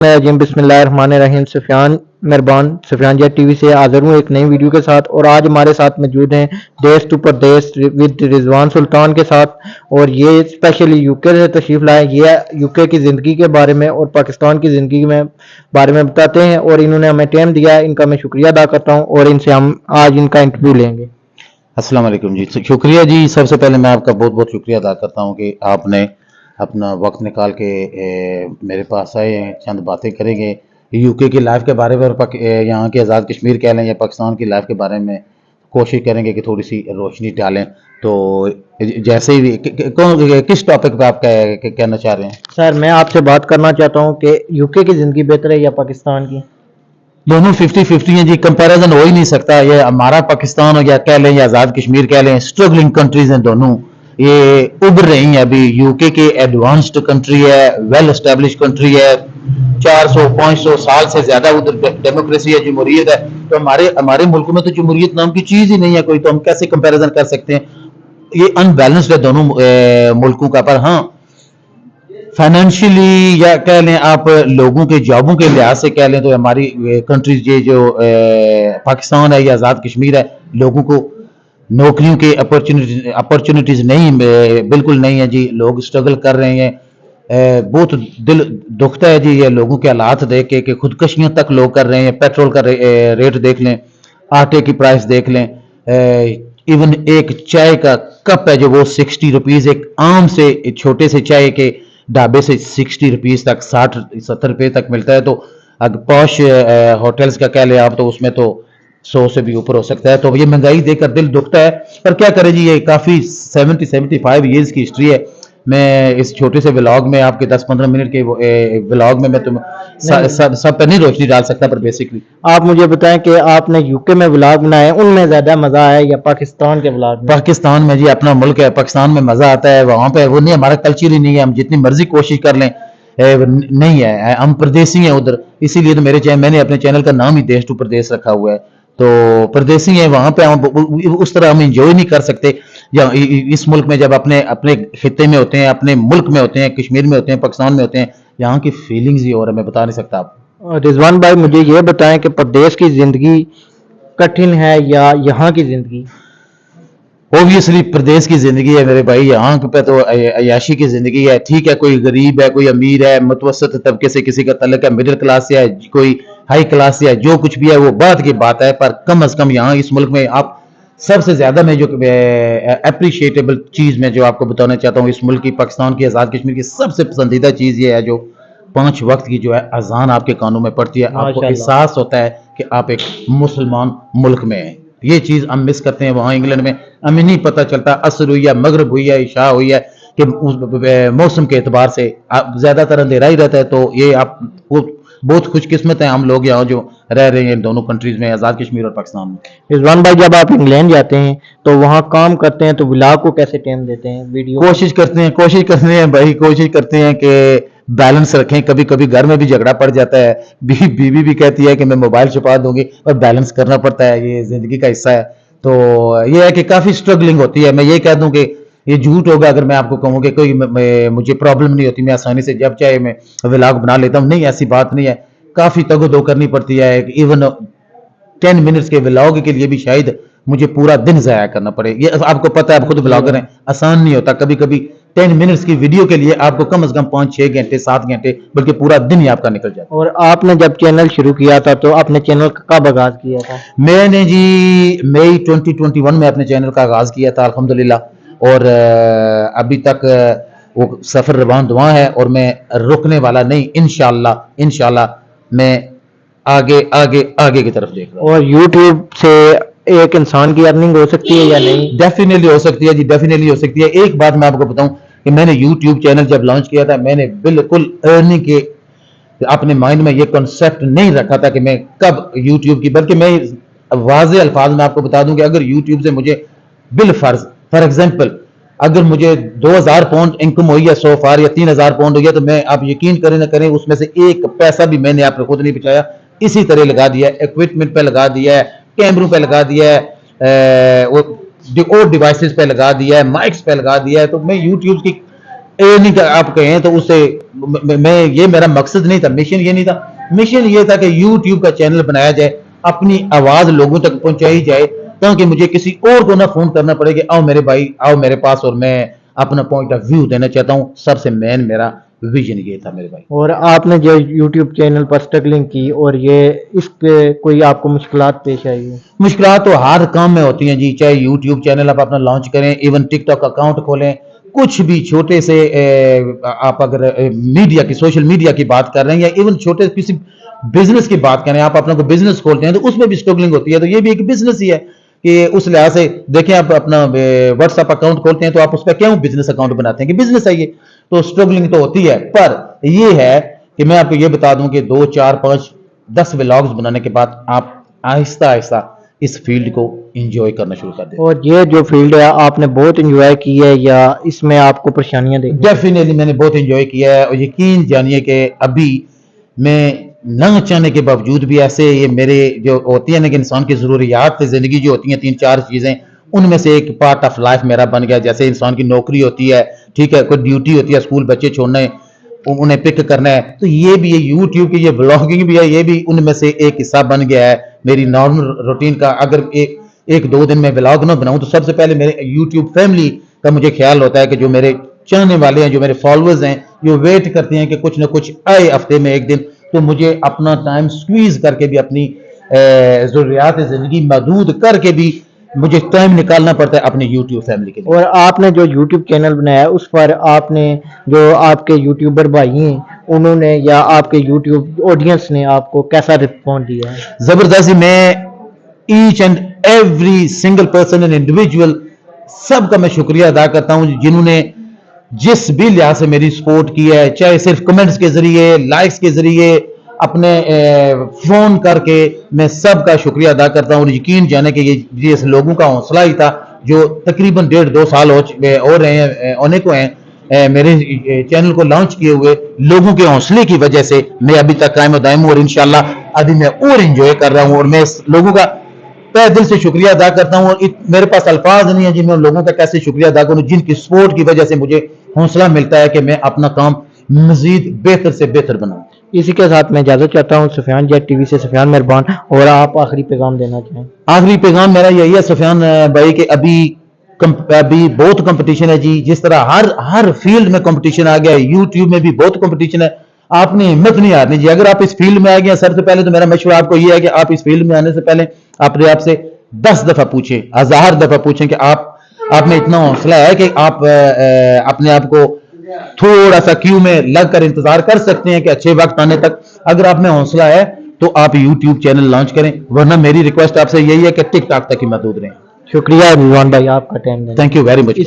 جیم बिस्मिल्लाहिर्रहमानिर्रहीम Safiyan jet TV से हाजिर हूँ एक नई वीडियो के साथ। और आज हमारे साथ मौजूद हैं देश टू प्रदेश विद रिजवान सुल्तान के साथ। और ये स्पेशली यूके से तशरीफ़ लाए, ये यूके की ज़िंदगी के बारे में और पाकिस्तान की ज़िंदगी में बारे में बताते हैं। और इन्होंने हमें टाइम दिया है, इनका मैं शुक्रिया अदा करता हूँ और इनसे हम आज इनका इंटरव्यू लेंगे। अस्सलाम वालेकुम जी, शुक्रिया जी। सबसे पहले मैं आपका बहुत बहुत शुक्रिया अदा करता हूँ कि आपने अपना वक्त निकाल के मेरे पास आए हैं, चंद बातें करेंगे यूके की लाइफ के बारे में और यहाँ के आज़ाद कश्मीर कह लें या पाकिस्तान की लाइफ के बारे में कोशिश करेंगे कि थोड़ी सी रोशनी डालें। तो जैसे ही किस टॉपिक पे आप कहना चाह रहे हैं? सर मैं आपसे बात करना चाहता हूँ कि यूके की ज़िंदगी बेहतर है या पाकिस्तान की? दोनों 50-50 हैं जी, कंपैरिजन हो ही नहीं सकता। ये हमारा पाकिस्तान हो या कह लें या आज़ाद कश्मीर कह लें, स्ट्रगलिंग कंट्रीज हैं दोनों। ये उभर रही हैं अभी। यूके के एडवांस्ड कंट्री है, वेल एस्टेब्लिश कंट्री है, 400-500 साल से ज्यादा उधर डेमोक्रेसी है, जमहूरियत है। तो हमारे मुल्क में तो जमहूरियत नाम की चीज ही नहीं है कोई, तो हम कैसे कंपैरिजन कर सकते हैं? ये अनबैलेंस्ड है दोनों मुल्कों का। पर हाँ, फाइनेंशियली या कह लें आप लोगों के जॉबों के लिहाज से कह लें तो हमारी कंट्रीज ये जो पाकिस्तान है या आज़ाद कश्मीर है, लोगों को नौकरियों के अपॉर्चुनिटीज नहीं, बिल्कुल नहीं है जी। लोग स्ट्रगल कर रहे हैं। बहुत दिल दुखता है जी ये लोगों के हालात देख के कि खुदकशियां तक लोग कर रहे हैं। पेट्रोल का रेट देख लें, आटे की प्राइस देख लें, इवन एक चाय का कप है जो वो 60 रुपीज़, एक आम से छोटे से चाय के ढाबे से 60 रुपीज़ तक, 60-70 रुपये तक मिलता है। तो अगर पॉश होटल्स का कह लें आप तो उसमें तो 100 से भी ऊपर हो सकता है। तो ये महंगाई देखकर दिल दुखता है। पर क्या करें जी, ये काफ़ी 70-75 ईयर्स की हिस्ट्री है। मैं इस छोटे से व्लॉग में, आपके 10-15 मिनट के व्लॉग में मैं सब पर नहीं रोशनी डाल सकता। पर बेसिकली आप मुझे बताएं कि आपने यूके में व्लॉग बनाए, उनमें ज्यादा मजा आया या पाकिस्तान के व्लॉग में? पाकिस्तान में जी अपना मुल्क है, पाकिस्तान में मजा आता है। वहां पे वो नहीं, हमारा कल्चर ही नहीं है। हम जितनी मर्जी कोशिश कर लें नहीं है, हम परदेसी हैं उधर। इसीलिए तो मैंने अपने चैनल का नाम ही देश टू प्रदेश रखा हुआ है। तो परदेसी हैं, वहां पे हम उस तरह हम इंजॉय नहीं कर सकते। या इस मुल्क में जब अपने अपने खिते में होते हैं, अपने मुल्क में होते हैं, कश्मीर में होते हैं, पाकिस्तान में होते हैं, यहाँ की फीलिंग्स ही और है, मैं बता नहीं सकता आप। रिजवान भाई मुझे ये बताएं कि प्रदेश की जिंदगी कठिन है या यहाँ की जिंदगी? ओबियसली प्रदेश की जिंदगी है मेरे भाई। यहाँ पे तो अयाशी की जिंदगी है। ठीक है, कोई गरीब है, कोई अमीर है, मुतवसत तबके से किसी का तल्लुक है, मिडिल क्लास से है, कोई हाई क्लास से है, जो कुछ भी है वो बात की बात है। पर कम अज कम यहाँ इस मुल्क में आप सबसे ज्यादा मैं जो अप्रिशिएटेबल चीज मैं जो आपको बताना चाहता हूँ, इस मुल्क की, पाकिस्तान की, आज़ाद कश्मीर की सबसे पसंदीदा चीज ये है जो 5 वक्त की जो है अजान आपके कानों में पड़ती है। आपको एहसास होता है कि आप एक मुसलमान मुल्क में हैं। ये चीज हम मिस करते हैं वहां इंग्लैंड में। हमें नहीं पता चलता असर हुई है, मगरब हुई है, इशा हुई है, कि मौसम के एतबार से ज्यादातर अंधेरा ही रहता है। तो ये आप बहुत खुशकिस्मत हैं हम लोग यहाँ जो रह रहे हैं दोनों कंट्रीज में, आज़ाद कश्मीर और पाकिस्तान में। रिजवान भाई जब आप इंग्लैंड जाते हैं तो वहाँ काम करते हैं तो व्लॉग को कैसे टाइम देते हैं? वीडियो कोशिश करते हैं भाई, कोशिश करते हैं कि बैलेंस रखें। कभी कभी घर में भी झगड़ा पड़ जाता है, बीवी भी कहती है कि मैं मोबाइल छुपा दूंगी, और बैलेंस करना पड़ता है, ये जिंदगी का हिस्सा है। तो ये है कि काफी स्ट्रगलिंग होती है। मैं ये कह दूं कि ये झूठ होगा अगर मैं आपको कहूँ कि कोई मुझे प्रॉब्लम नहीं होती, मैं आसानी से जब चाहे मैं व्लॉग बना लेता हूँ। नहीं, ऐसी बात नहीं है। काफी तगो करनी पड़ती है। इवन 10 मिनट्स के व्लॉग के लिए भी शायद मुझे पूरा दिन जाया करना पड़े। ये आपको पता है, आप खुद ब्लॉगर हैं, आसान नहीं होता। कभी कभी 10 मिनट्स की वीडियो के लिए आपको कम से कम 5-6 घंटे, 7 घंटे, बल्कि पूरा दिन ही आपका निकल जाता है। और आपने जब चैनल शुरू किया था तो आपने चैनल का कब आगाज किया था? मैंने जी मई 2021 में अपने चैनल का आगाज किया था अल्हम्दुलिल्लाह। और अभी तक वो सफर रवान दुआ है और मैं रुकने वाला नहीं। इंशाल्लाह मैं आगे आगे आगे की तरफ देख रहा हूँ। और यूट्यूब से एक इंसान की अर्निंग हो सकती है या नहीं? डेफिनेटली हो सकती है जी, डेफिनेटली हो सकती है। एक बात मैं आपको बताऊं कि मैंने यूट्यूब चैनल जब लॉन्च किया था, मैंने बिल्कुल अर्निंग के अपने माइंड में ये कॉन्सेप्ट नहीं रखा था कि मैं कब यूट्यूब की, बल्कि मैं वाज़े अल्फाज में आपको बता दूं कि अगर यूट्यूब से मुझे बिल फर्ज, फॉर एग्जांपल, अगर मुझे 2000 पाउंड इनकम हुई है सो फार, या 3000 पाउंड हुई है, तो मैं, आप यकीन करें ना करें, उसमें से एक पैसा भी मैंने आपने खुद नहीं बचाया। इसी तरह लगा दिया है, इक्विपमेंट पे लगा दिया है, कैमरों पे लगा दिया है, और डिवाइसेस पे लगा दिया है, माइक्स पे लगा दिया है। तो मैं यूट्यूब की یہ نہیں کہ آپ کہیں تو اس سے میں یہ میرا مقصد نہیں تھا, مشن یہ نہیں تھا. مشن یہ تھا کہ یوٹیوب کا چینل بنایا جائے, اپنی آواز لوگوں تک پہنچائی جائے, تاکہ مجھے کسی اور کو نہ فون کرنا پڑے کہ آؤ میرے بھائی آؤ میرے پاس, اور میں اپنا پوائنٹ آف ویو دینا چاہتا ہوں. سب سے مین میرا ویژن یہ تھا میرے بھائی. اور آپ نے جو یوٹیوب چینل پر اسٹرگلنگ کی, اور یہ اس پہ کوئی آپ کو مشکلات پیش آئی ہے؟ مشکلات تو ہر کام میں ہوتی ہیں جی, چاہے یوٹیوب چینل آپ اپنا لانچ کریں, ایون ٹک ٹاک اکاؤنٹ کھولیں, کچھ بھی چھوٹے سے آپ اگر میڈیا کی سوشل میڈیا کی بات کر رہے ہیں, یا ایون چھوٹے کسی بزنس کی بات کریں, آپ اپنا کوئی بزنس کھولتے ہیں تو اس میں بھی اسٹرگلنگ ہوتی ہے. تو یہ بھی ایک بزنس ہی ہے کہ اس لحاظ سے دیکھیں, آپ اپنا واٹس ایپ اکاؤنٹ کھولتے ہیں تو آپ اس پہ کیوں بزنس اکاؤنٹ بناتے ہیں کہ بزنس ہے یہ, تو اسٹرگلنگ تو ہوتی ہے. پر یہ ہے کہ میں آپ کو یہ بتا دوں کہ 2 4 5 10 ولاگز بنانے کے بعد آپ آہستہ آہستہ اس فیلڈ کو انجوائے کرنا شروع کر دیں. اور یہ جو فیلڈ ہے آپ نے بہت انجوائے کی ہے, یا اس میں آپ کو پریشانیاں دیکھی؟ ڈیفینیٹلی میں نے بہت انجوائے کیا ہے, اور یقین جانیے کہ ابھی میں نہ چاہنے کے باوجود بھی ایسے یہ میرے جو ہوتی ہیں نا کہ انسان کی ضروریات زندگی جو ہوتی ہیں 3 4 چیزیں, ان میں سے ایک پارٹ آف لائف میرا بن گیا. جیسے انسان کی نوکری ہوتی ہے, ٹھیک ہے, کوئی ڈیوٹی ہوتی ہے, اسکول بچے چھوڑنا ہے, انہیں پک کرنا ہے, تو یہ بھی یہ یوٹیوب کی یہ بلاگنگ بھی ہے, یہ بھی ان میں سے ایک حصہ بن گیا ہے میری نارمل روٹین کا. اگر ایک 2 دن میں بلاگ نہ بناؤں تو سب سے پہلے میرے یوٹیوب فیملی کا مجھے خیال ہوتا ہے کہ جو میرے چاہنے والے ہیں, جو میرے فالوورز ہیں, جو ویٹ کرتے ہیں کہ کچھ نہ کچھ آئے ہفتے میں ایک دن, تو مجھے اپنا ٹائم سکویز کر کے بھی اپنی ضروریات زندگی محدود کر کے بھی مجھے ٹائم نکالنا پڑتا ہے اپنے یوٹیوب فیملی کے لیے. اور آپ نے جو یوٹیوب چینل بنایا ہے اس پر آپ نے جو آپ کے یوٹیوبر بھائی ہیں انہوں نے, یا آپ کے یوٹیوب آڈینس نے آپ کو کیسا رسپانس دیا ہے؟ زبردست. میں each and every single person and individual سب کا میں شکریہ ادا کرتا ہوں جنہوں نے جس بھی لحاظ سے میری سپورٹ کی ہے, چاہے صرف کمنٹس کے ذریعے, لائکس کے ذریعے, اپنے فون کر کے, میں سب کا شکریہ ادا کرتا ہوں. اور یقین جانے کہ یہ اس لوگوں کا حوصلہ ہی تھا جو تقریباً 1.5 2 سال ہو رہے ہیں ہونے کو ہیں میرے چینل کو لانچ کیے ہوئے. لوگوں کے حوصلے کی وجہ سے میں ابھی تک قائم و دائم ہوں, اور انشاءاللہ ابھی میں اور انجوائے کر رہا ہوں. اور میں لوگوں کا تہ دل سے شکریہ ادا کرتا ہوں, اور میرے پاس الفاظ نہیں ہیں جن میں ان لوگوں کا کیسے شکریہ ادا کروں جن کی سپورٹ کی وجہ سے مجھے حوصلہ ملتا ہے کہ میں اپنا کام مزید بہتر سے بہتر بناؤں. اسی کے ساتھ میں اجازت چاہتا ہوں. سفیان جیٹ ٹی وی سے سفیان مہربان, اور آپ آخری پیغام دینا چاہیں؟ آخری پیغام میرا یہی ہے سفیان بھائی کہ ابھی بہت کمپٹیشن ہے جی. جس طرح ہر فیلڈ میں کمپٹیشن آ گیا ہے, یوٹیوب میں بھی بہت کمپٹیشن ہے. آپ نے ہمت نہیں ہارنی جی. اگر آپ اس فیلڈ میں آ گئے, سب سے پہلے تو میرا مشورہ آپ کو یہ ہے کہ آپ اس فیلڈ میں آنے سے پہلے آپ سے 10 دفعہ پوچھیں, 1000 دفعہ پوچھیں کہ آپ میں اتنا حوصلہ ہے کہ آپ اپنے آپ کو تھوڑا سا کیو میں لگ کر انتظار کر سکتے ہیں کہ اچھے وقت آنے تک. اگر آپ میں حوصلہ ہے تو آپ یوٹیوب چینل لانچ کریں, ورنہ میری ریکویسٹ آپ سے یہی ہے کہ ٹک ٹاک تک ہی محدود رہیں. شکریہ رضوان بھائی آپ کا ٹائم دینے. Thank you very much.